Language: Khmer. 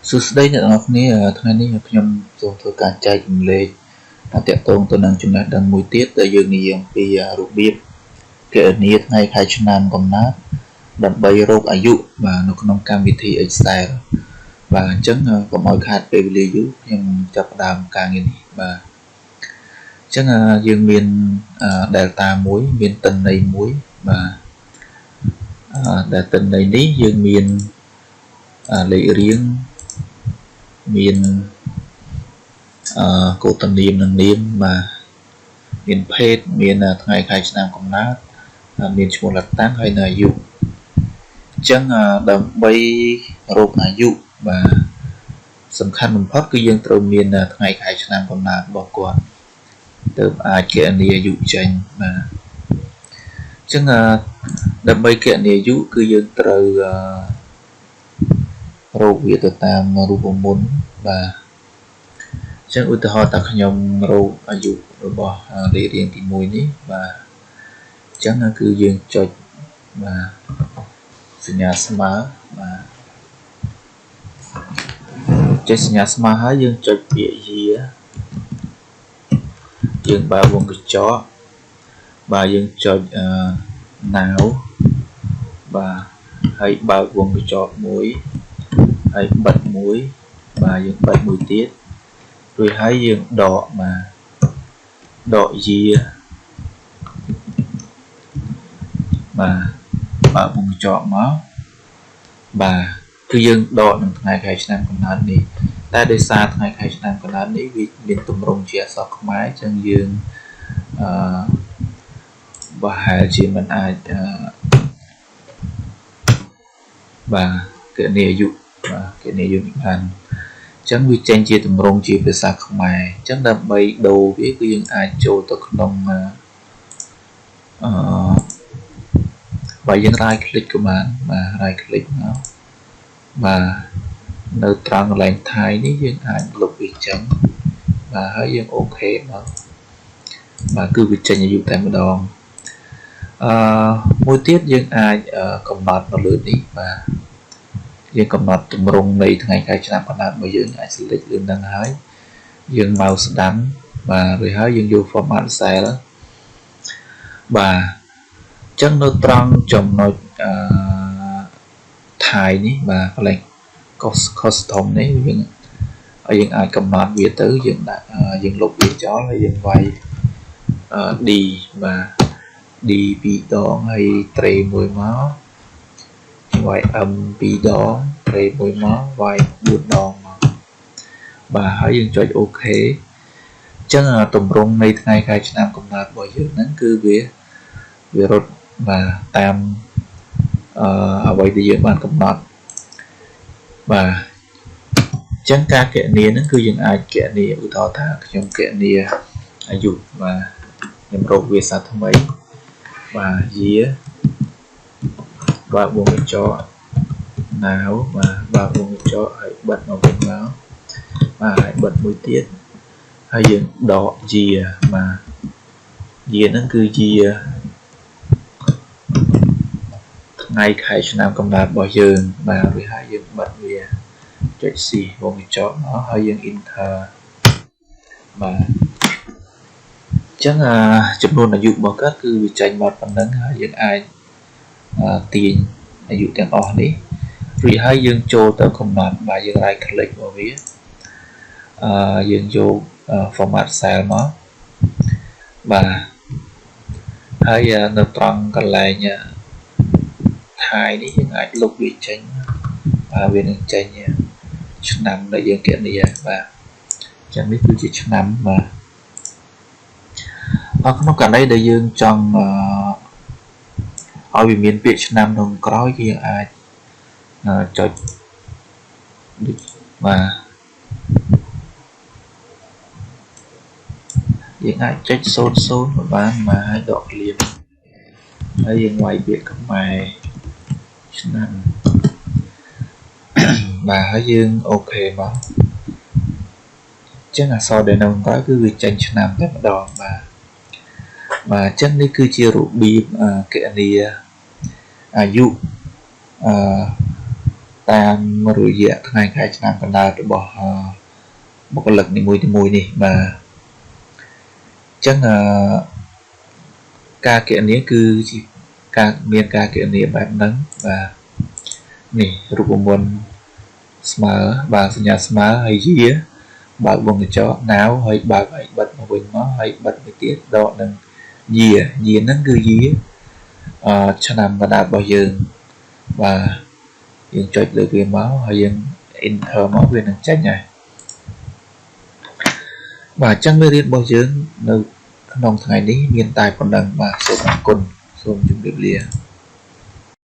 សួស្តីអ្នកនរគ្នាថ្ងៃនេះខ្ញុំសូមធ្វើការចែករំលែកតាក់ទងទៅនឹងចំណេះដឹងមួយទៀតដែលយើងនិយាយអំពីរបៀបគណនាថ្ងៃខែឆ្នាំកំណើតដើម្បីរកអាយុបាទនៅក្នុងកម្មវិធី Excel បាទអញ្ចឹងកុំឲ្យខាតពេលវេលាយូរខ្ញុំចាប់ផ្ដើមការងារនេះបាទអញ្ចឹងយើងមាន delta មួយមានទិន្នន័យមួយបាទដែលទិន្នន័យនេះយើងមានលេខរៀងមានកូដនាមនិងនាមបាទមានភេទមានថ្ងៃខែឆ្នាំកំណើតមានឈ្មោះលតាំងហើយនៅអាយុអញ្ចឹងដើម្បីរកអាយុបាទសំខាន់បំផុតគឺយើងត្រូវមានថ្ងៃខែឆ្នាំកំណើតរបស់គាត់ទើបអាចគណនាអាយុចេញបាទអញ្ចឹងដើម្បីគណនាអាយុគឺយើងត្រូវរកវាទៅតាមរូបមន្តបាទអញ្ចឹងឧទាហរណ៍ថាខ្ញុំរកអាយុរបស់លេខរៀងទី1នេះបាទអញ្ចឹងគឺយើងចុចបាទសញ្ញាស្មើបាទចុចសញ្ញាស្មើហើយយើងចុចពាក្យ year យើងបើកវងកញ្ចក់បាទយើងចុចnow បាទហើយបើកវងកញ្ចក់មួយហើយបិទមួយបាទយើងបិទមួយទៀតរួចហើយយើងដកបាទដក year បាទបើកវងកញ្ចក់មកបាទគឺយើងដកនឹងថ្ងៃខែឆ្នាំកំណើតនេះតែដោយសារថ្ងៃខែឆ្នាំកំណើតនេះវាមានទម្រង់ជាអក្សរខ្មែរអញ្ចឹងយើងប្រហែលជាមិនអាចបាទគណនាអាយុបាទគណនាអាយុនេះបានអញ្ចឹងវាចេញជាទម្រង់ជាភាសាខ្មែរអញ្ចឹងដើម្បីដូរវាគឺយើងអាចចូលទៅក្នុងបើយើង right click ក៏បានបាទ right click មកបាទនៅត្រង់កន្លែងថៃនេះយើងអាចលុបវាចេញបាទហើយយើងអូខេមកបាទគឺវាចេញអាយុតែម្ដងមួយទៀតយើងអាចកំណត់នៅលើនេះបាទយើងកំណត់ទម្រង់នៃថ្ងៃខែឆ្នាំកំណើតរបស់យើងអាច select លើនឹងហើយយើង mouse ស្ដាំបាទរួចហើយយើងយក format cell បាទអញ្ចឹងនៅត្រង់ចំណុចថៃនេះបាទកន្លែង custom នេះយើងអាចកំណត់វាទៅយើងដាក់យើងលុបវាចោលហើយយើងវាយD បាទ D 2 ដងហើយ tray 1មកវាយ M 2 ដង tray 1មកវាយ4ដងមកបាទហើយយើងចុច OK អញ្ចឹងទម្រង់នៃថ្ងៃខែឆ្នាំកំណើតរបស់យើងហ្នឹងគឺវារត់បាទតាមអ្វីដែលយើងបានកំណត់បាទអញ្ចឹងការគណនាហ្នឹងគឺយើងអាចគណនាឧទាហរណ៍ថាខ្ញុំគណនាអាយុបាទខ្ញុំរកវាសាថ្មីបាទ year បើកវងកញ្ចក់ now បាទបើកវងកញ្ចក់ហើយបិទមកវិញមកបាទហើយបិទមួយទៀតហើយយើងដក year បាទ year ហ្នឹងគឺ year ថ្ងៃខែឆ្នាំកំណើតរបស់យើងបាទរួចហើយយើងបិទវាចុច C វងកញ្ចក់មកហើយយើង enter បាទអញ្ចឹងចំនួនអាយុរបស់គាត់គឺវាចេញមកប៉ុណ្ណឹងហើយយើងអាចទាញអាយុទាំងអស់នេះរួចហើយយើងចូលទៅកំណត់បាទយើង right click មកវាយើងយក format cell មកបាទហើយនៅត្រង់កន្លែងថៃនេះយើងអាចលុបវាចេញបាទវានឹងចេញឆ្នាំដែលយើងគណនាបាទអញ្ចឹងនេះគឺជាឆ្នាំបាទក្នុងករណីដែលយើងចង់ឲ្យវាមានពាក្យឆ្នាំក្នុងក្រោយគឺយើងអាចចុចបាទយើងអាចចុច00ក៏បានបាទហើយដកឃ្លាមហើយយើងវាយពាក្យខ្មែរឆ្នាំបាទហើយយើងអូខេមកអញ្ចឹងអក្សរដែលនៅក្រោយគឺវាចេញឆ្នាំតែម្ដងបាទបាទអញ្ចឹងនេះគឺជារបៀបគណនាអាយុ tam rồi dạ ngày khai năm còn là bỏ một cái lực này mùi này mà chắc là ca kiệnนี้คือการเมียนการเกี่ยวนี้แบบนั้นvà នេះរូបមន្តស្មើបើសញ្ញាស្មើហើយយាបើកវងកញ្ចក់ណាវហើយបើកឲ្យបិទមកវិញមកហើយបិទមួយទៀតដកនឹងយាហ្នឹងគឺយាឆ្នាំកណ្ដាលរបស់យើងបាទយើងចុចលើវាមកហើយយើង enter មកវានឹងចេញហើយបាទអញ្ចឹងមេរៀនរបស់យើងនៅក្នុងថ្ងៃនេះមានតែប៉ុណ្ណឹងបាទសូមអរគុណសូមជម្រាបលា